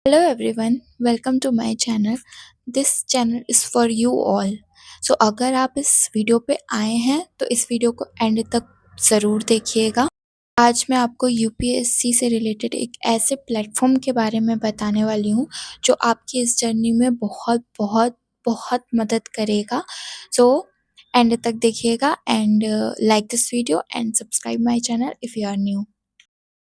Hello everyone, welcome to my channel. This channel is for you all. So अगर आप इस video पे आए हैं तो इस वीडियो को एंड तक ज़रूर देखिएगा। आज मैं आपको यूपीएससी से रिलेटेड एक ऐसे प्लेटफॉर्म के बारे में बताने वाली हूँ जो आपकी इस जर्नी में बहुत बहुत बहुत मदद करेगा। सो एंड तक देखिएगा and like this video and subscribe my channel if you are new.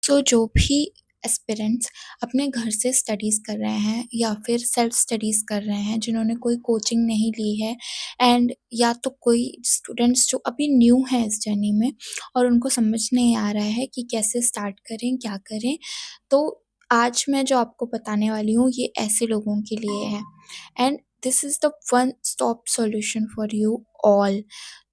So जो भी एस्पिरेंट्स अपने घर से स्टडीज़ कर रहे हैं या फिर सेल्फ स्टडीज़ कर रहे हैं, जिन्होंने कोई कोचिंग नहीं ली है एंड या तो कोई स्टूडेंट्स जो अभी न्यू हैं इस जर्नी में और उनको समझ नहीं आ रहा है कि कैसे स्टार्ट करें, क्या करें, तो आज मैं जो आपको बताने वाली हूँ ये ऐसे लोगों के लिए है and this is the one stop solution for you all.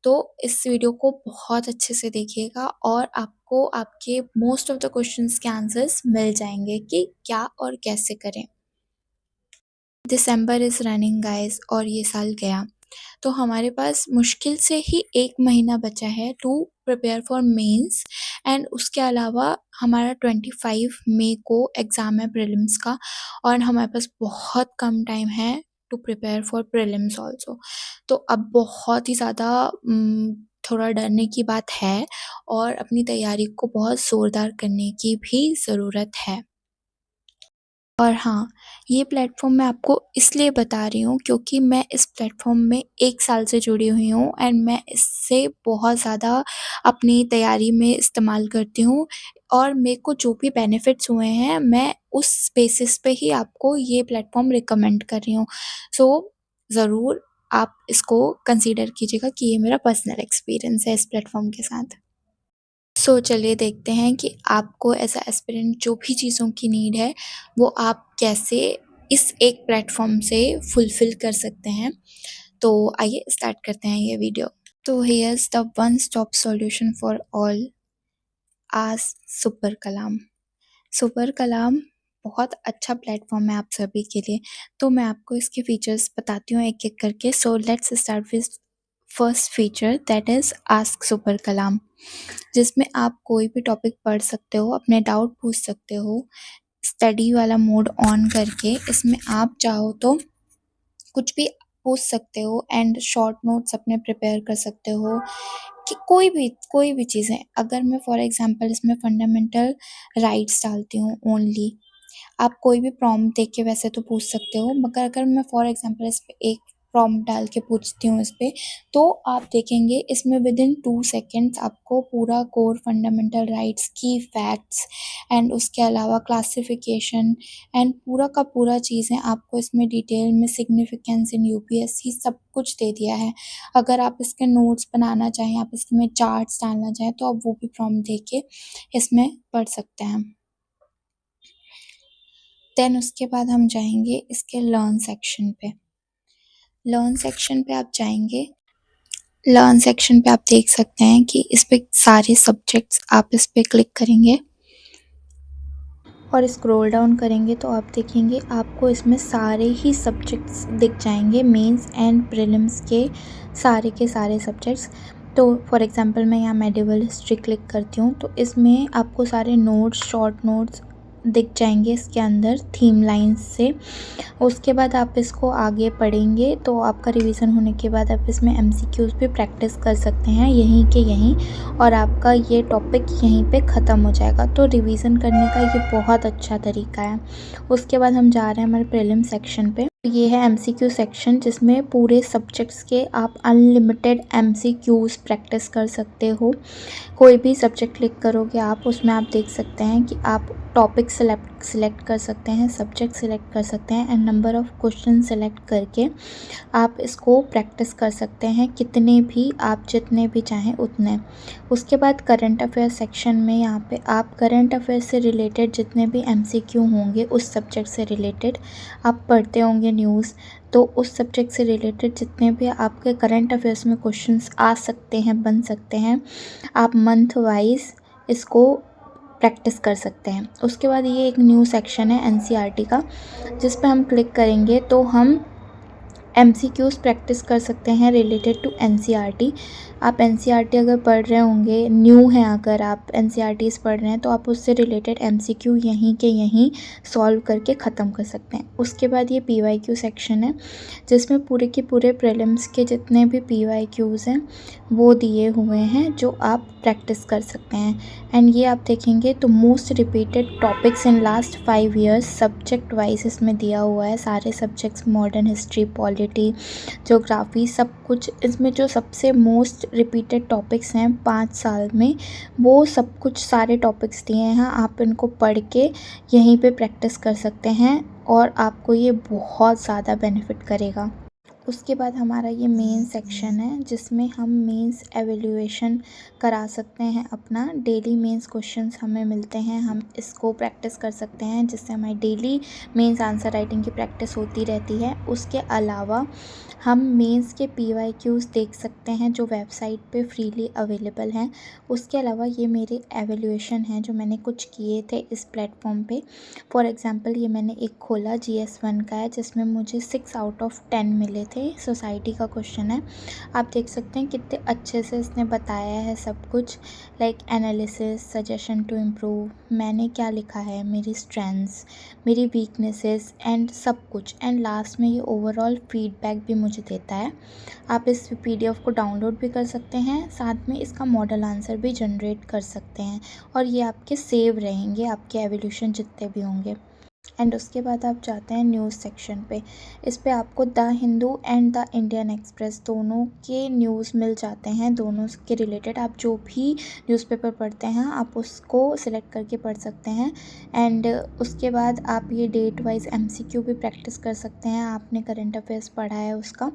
तो इस वीडियो को बहुत अच्छे से देखिएगा और आपको आपके मोस्ट ऑफ द क्वेश्चंस के आंसर्स मिल जाएंगे कि क्या और कैसे करें। दिसंबर इज़ रनिंग गाइस और ये साल गया, तो हमारे पास मुश्किल से ही 1 महीना बचा है to prepare for mains and उसके अलावा हमारा 25 मई को एग्ज़ाम है प्रीलिम्स का और हमारे पास बहुत कम टाइम है to prepare for prelims also. तो अब बहुत ही ज़्यादा थोड़ा डरने की बात है और अपनी तैयारी को बहुत ज़ोरदार करने की भी ज़रूरत है। और हाँ, ये प्लेटफ़ॉर्म मैं आपको इसलिए बता रही हूँ क्योंकि मैं इस प्लेटफ़ॉर्म में 1 साल से जुड़ी हुई हूँ एंड मैं इससे बहुत ज़्यादा अपनी तैयारी में इस्तेमाल करती हूँ और मेरे को जो भी बेनिफिट्स हुए हैं, मैं उस बेसिस पे ही आपको ये प्लेटफ़ॉर्म रिकमेंड कर रही हूँ। सो ज़रूर आप इसको कंसीडर कीजिएगा कि ये मेरा पर्सनल एक्सपीरियंस है इस प्लेटफ़ॉर्म के साथ। सो चलिए देखते हैं कि आपको एज़ अ एस्पिरेंट जो भी चीज़ों की नीड है, वो आप कैसे इस एक प्लेटफ़ॉर्म से फुलफ़िल कर सकते हैं। तो आइए स्टार्ट करते हैं ये वीडियो। तो here's the one stop solution for all, ask super Kalam. Super Kalam बहुत अच्छा प्लेटफ़ॉर्म है आप सभी के लिए। तो मैं आपको इसके फीचर्स बताती हूँ एक-एक करके। So let's start with first feature that is ask super Kalam, जिसमें आप कोई भी टॉपिक पढ़ सकते हो, अपने डाउट पूछ सकते हो, स्टडी वाला मोड ऑन करके। इसमें आप चाहो तो कुछ भी पूछ सकते हो एंड शॉर्ट नोट्स अपने प्रिपेयर कर सकते हो कि कोई भी चीज़ें। अगर मैं फॉर एग्ज़ाम्पल इसमें फंडामेंटल राइट्स डालती हूँ ओनली, आप कोई भी प्रॉम्प्ट देख के वैसे तो पूछ सकते हो, मगर अगर मैं फॉर एग्ज़ाम्पल इस पे एक प्रॉम्प्ट डाल के पूछती हूँ इस पे, तो आप देखेंगे इसमें विदिन 2 सेकंड्स आपको पूरा कोर फंडामेंटल राइट्स की फैक्ट्स एंड उसके अलावा क्लासिफिकेशन एंड पूरा का पूरा चीज़ें आपको इसमें डिटेल में, सिग्निफिकेंस इन यूपीएससी सब कुछ दे दिया है। अगर आप इसके नोट्स बनाना चाहें, आप इसमें चार्ट्स डालना चाहें, तो आप वो भी प्रॉम्प्ट दे के इसमें पढ़ सकते हैं। देन उसके बाद हम जाएंगे इसके लर्न सेक्शन पे। लर्न सेक्शन पे आप जाएंगे, लर्न सेक्शन पे आप देख सकते हैं कि इस पे सारे सब्जेक्ट्स, आप इस पे क्लिक करेंगे और स्क्रॉल डाउन करेंगे तो आप देखेंगे आपको इसमें सारे ही सब्जेक्ट्स दिख जाएंगे, मेंस एंड प्रीलिम्स के सारे सब्जेक्ट्स। तो फॉर एग्जांपल मैं यहाँ मेडिवल हिस्ट्री क्लिक करती हूँ तो इसमें आपको सारे नोट्स, शॉर्ट नोट्स दिख जाएंगे इसके अंदर थीम लाइन्स से। उसके बाद आप इसको आगे पढ़ेंगे तो आपका रिवीजन होने के बाद आप इसमें एमसीक्यूज़ भी प्रैक्टिस कर सकते हैं यहीं के यहीं, और आपका ये टॉपिक यहीं पे ख़त्म हो जाएगा। तो रिवीजन करने का ये बहुत अच्छा तरीका है। उसके बाद हम जा रहे हैं हमारे प्रीलिम सेक्शन पे। ये है एमसीक्यू सेक्शन, जिसमें पूरे सब्जेक्ट्स के आप अनलिमिटेड एमसीक्यूज़ प्रैक्टिस कर सकते हो। कोई भी सब्जेक्ट क्लिक करोगे आप, उसमें आप देख सकते हैं कि आप टॉपिक सेलेक्ट कर सकते हैं, सब्जेक्ट सेलेक्ट कर सकते हैं and number of question select करके आप इसको प्रैक्टिस कर सकते हैं, कितने भी आप जितने भी चाहें उतने। उसके बाद करंट अफेयर सेक्शन में यहाँ पे आप करंट अफेयर से रिलेटेड जितने भी एमसीक्यू होंगे उस सब्जेक्ट से रिलेटेड, आप पढ़ते होंगे न्यूज़, तो उस सब्जेक्ट से रिलेटेड जितने भी आपके करंट अफेयर्स में क्वेश्चंस आ सकते हैं, बन सकते हैं, आप मंथ वाइज इसको प्रैक्टिस कर सकते हैं। उसके बाद ये एक न्यू सेक्शन है एनसीईआरटी का, जिस पे हम क्लिक करेंगे तो हम एमसीक्यूज़ प्रैक्टिस कर सकते हैं रिलेटेड टू एनसीईआरटी। आप एनसीईआरटी अगर पढ़ रहे होंगे, न्यू हैं अगर आप एनसीईआरटीज़ पढ़ रहे हैं, तो आप उससे रिलेटेड एमसीक्यू यहीं के यहीं सॉल्व करके ख़त्म कर सकते हैं। उसके बाद ये पीवाईक्यू सेक्शन है, जिसमें पूरे के पूरे प्रीलिम्स के जितने भी पीवाईक्यूज़ हैं वो दिए हुए हैं, जो आप प्रैक्टिस कर सकते हैं। एंड ये आप देखेंगे तो most repeated topics in last 5 years subject wise इसमें दिया हुआ है। सारे subjects, modern history, polity, geography, सब कुछ इसमें जो सबसे मोस्ट रिपीटेड टॉपिक्स हैं 5 साल में, वो सब कुछ सारे टॉपिक्स दिए हैं। आप इनको पढ़ के यहीं पे प्रैक्टिस कर सकते हैं और आपको ये बहुत ज़्यादा बेनिफिट करेगा। उसके बाद हमारा ये मेन सेक्शन है, जिसमें हम मेंस एवेल्यूएशन करा सकते हैं। अपना डेली मेंस क्वेश्चंस हमें मिलते हैं, हम इसको प्रैक्टिस कर सकते हैं, जिससे हमारी डेली मेंस आंसर राइटिंग की प्रैक्टिस होती रहती है। उसके अलावा हम मेंस के पीवाईक्यूज़ देख सकते हैं, जो वेबसाइट पे फ्रीली अवेलेबल हैं। उसके अलावा ये मेरे एवेल्यूएशन हैं जो मैंने कुछ किए थे इस प्लेटफॉर्म पे। फॉर एग्ज़ाम्पल ये मैंने एक खोला GS1 का है, जिसमें मुझे 6 आउट ऑफ 10 मिले थे। सोसाइटी का क्वेश्चन है। आप देख सकते हैं कितने अच्छे से इसने बताया है सब कुछ, like analysis, suggestion to improve, मैंने क्या लिखा है, मेरी स्ट्रेंथ्स, मेरी वीकनेसेस एंड सब कुछ। एंड लास्ट में ये ओवरऑल फीडबैक भी मुझे देता है। आप इस PDF को डाउनलोड भी कर सकते हैं, साथ में इसका मॉडल आंसर भी जनरेट कर सकते हैं, और ये आपके सेव रहेंगे, आपके एवोल्यूशन जितने भी होंगे। एंड उसके बाद आप जाते हैं न्यूज़ सेक्शन पे। इस पे आपको the Hindu and the Indian express दोनों के न्यूज़ मिल जाते हैं। दोनों के रिलेटेड आप जो भी न्यूज़पेपर पढ़ते हैं आप उसको सिलेक्ट करके पढ़ सकते हैं। एंड उसके बाद आप ये डेट वाइज MCQ भी प्रैक्टिस कर सकते हैं, आपने करंट अफेयर्स पढ़ा है उसका।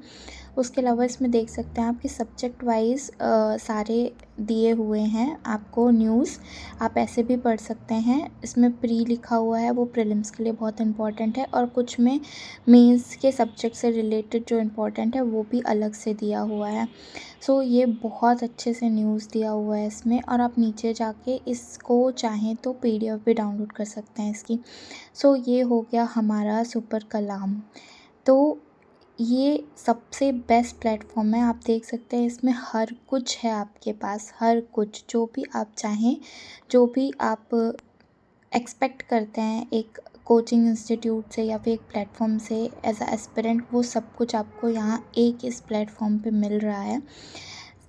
उसके अलावा इसमें देख सकते हैं आपके सब्जेक्ट वाइज सारे दिए हुए हैं आपको न्यूज़, आप ऐसे भी पढ़ सकते हैं। इसमें प्री लिखा हुआ है, वो प्रीलिम्स के लिए बहुत इंपॉर्टेंट है, और कुछ में मेंस के सब्जेक्ट से रिलेटेड जो इम्पोर्टेंट है वो भी अलग से दिया हुआ है। सो ये बहुत अच्छे से न्यूज़ दिया हुआ है इसमें, और आप नीचे जाके इसको चाहें तो PDF भी डाउनलोड कर सकते हैं इसकी। सो ये हो गया हमारा सुपर कलाम। तो ये सबसे बेस्ट प्लेटफॉर्म है, आप देख सकते हैं इसमें हर कुछ है आपके पास, हर कुछ जो भी आप चाहें, जो भी आप एक्सपेक्ट करते हैं एक कोचिंग इंस्टीट्यूट से या फिर एक प्लेटफॉर्म से एज अ एस्पिरेंट, वो सब कुछ आपको यहाँ एक इस प्लेटफॉर्म पे मिल रहा है।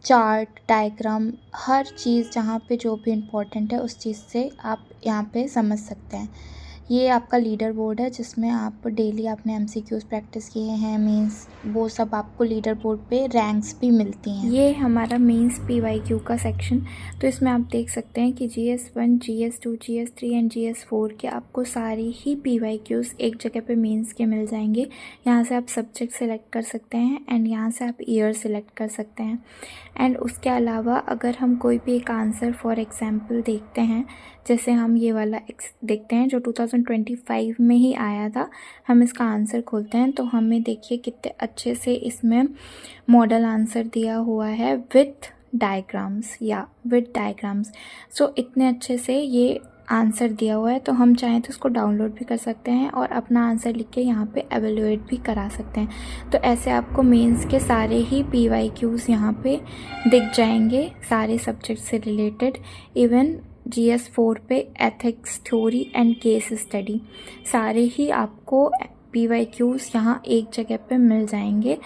चार्ट, डायग्राम, हर चीज़ जहाँ पे जो भी इम्पोर्टेंट है उस चीज़ से आप यहाँ पे समझ सकते हैं। ये आपका लीडर बोर्ड है, जिसमें आप डेली आपने MCQs प्रैक्टिस किए हैं, मीन्स वो सब आपको लीडर बोर्ड पे रैंक्स भी मिलती हैं। ये हमारा मीन्स PYQ का सेक्शन। तो इसमें आप देख सकते हैं कि GS1, GS2, GS3 and GS4 के आपको सारी ही PYQs एक जगह पे मीन्स के मिल जाएंगे। यहाँ से आप सब्जेक्ट सेलेक्ट कर सकते हैं, एंड यहाँ से आप ईयर सेलेक्ट कर सकते हैं। एंड उसके अलावा अगर हम कोई भी एक आंसर फॉर एग्ज़ाम्पल देखते हैं, जैसे हम ये वाला देखते हैं जो 2025 में ही आया था, हम इसका आंसर खोलते हैं तो हमें देखिए कितने अच्छे से इसमें मॉडल आंसर दिया हुआ है विथ डायग्राम्स, सो इतने अच्छे से ये आंसर दिया हुआ है। तो हम चाहें तो इसको डाउनलोड भी कर सकते हैं और अपना आंसर लिख के यहाँ पे एवेलुएट भी करा सकते हैं। तो ऐसे आपको मेंस के सारे ही PYQs यहाँ पे दिख जाएंगे, सारे सब्जेक्ट से रिलेटेड। इवन GS4 पे ethics, theory and case study, सारे ही आपको PYQs यहाँ एक जगह पे मिल जाएंगे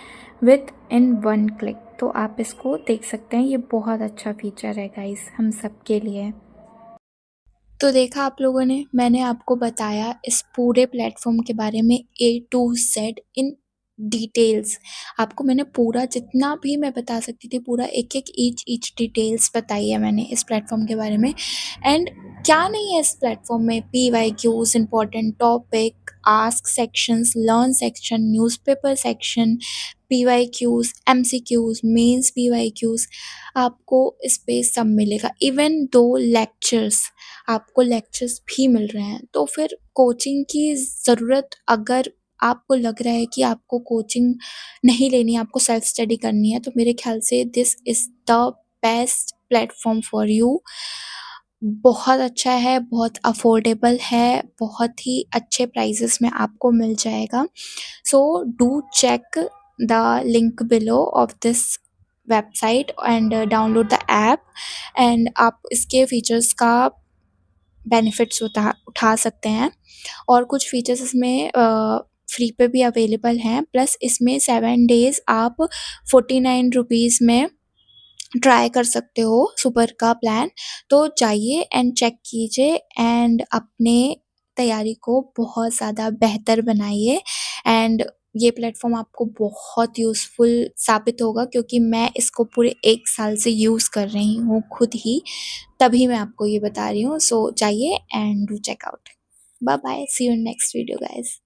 विथ इन 1 क्लिक। तो आप इसको देख सकते हैं, ये बहुत अच्छा फीचर है गाइस हम सब के लिए। तो देखा आप लोगों ने, मैंने आपको बताया इस पूरे प्लेटफॉर्म के बारे में A to Z in details. आपको मैंने पूरा जितना भी मैं बता सकती थी, पूरा एक एक ईच डिटेल्स बताई है मैंने इस प्लेटफॉर्म के बारे में। एंड क्या नहीं है इस प्लेटफॉर्म में, PYQs, important topic, ask sections, learn section, newspaper section, PYQs, MCQs, mains PYQs, आपको इस पे सब मिलेगा। इवन 2 लेक्चर्स, आपको लेक्चर्स भी मिल रहे हैं। तो फिर कोचिंग की ज़रूरत, अगर आपको लग रहा है कि आपको कोचिंग नहीं लेनी है, आपको सेल्फ स्टडी करनी है, तो मेरे ख्याल से this is the best platform for you. बहुत अच्छा है, बहुत अफोर्डेबल है, बहुत ही अच्छे प्राइसेस में आपको मिल जाएगा। So do check the link below of this website and download the app and आप इसके फीचर्स का बेनिफिट्स उठा सकते हैं और कुछ फीचर्स इसमें फ्री पे भी अवेलेबल हैं प्लस इसमें 7 डेज़ आप 49 रुपीज़ में ट्राई कर सकते हो सुपर का प्लान। तो जाइए एंड चेक कीजिए एंड अपने तैयारी को बहुत ज़्यादा बेहतर बनाइए एंड ये प्लेटफॉर्म आपको बहुत यूज़फुल साबित होगा क्योंकि मैं इसको पूरे 1 साल से यूज़ कर रही हूँ खुद ही, तभी मैं आपको ये बता रही हूँ। सो जाइए and do check out. Bye bye, see you in next video guys.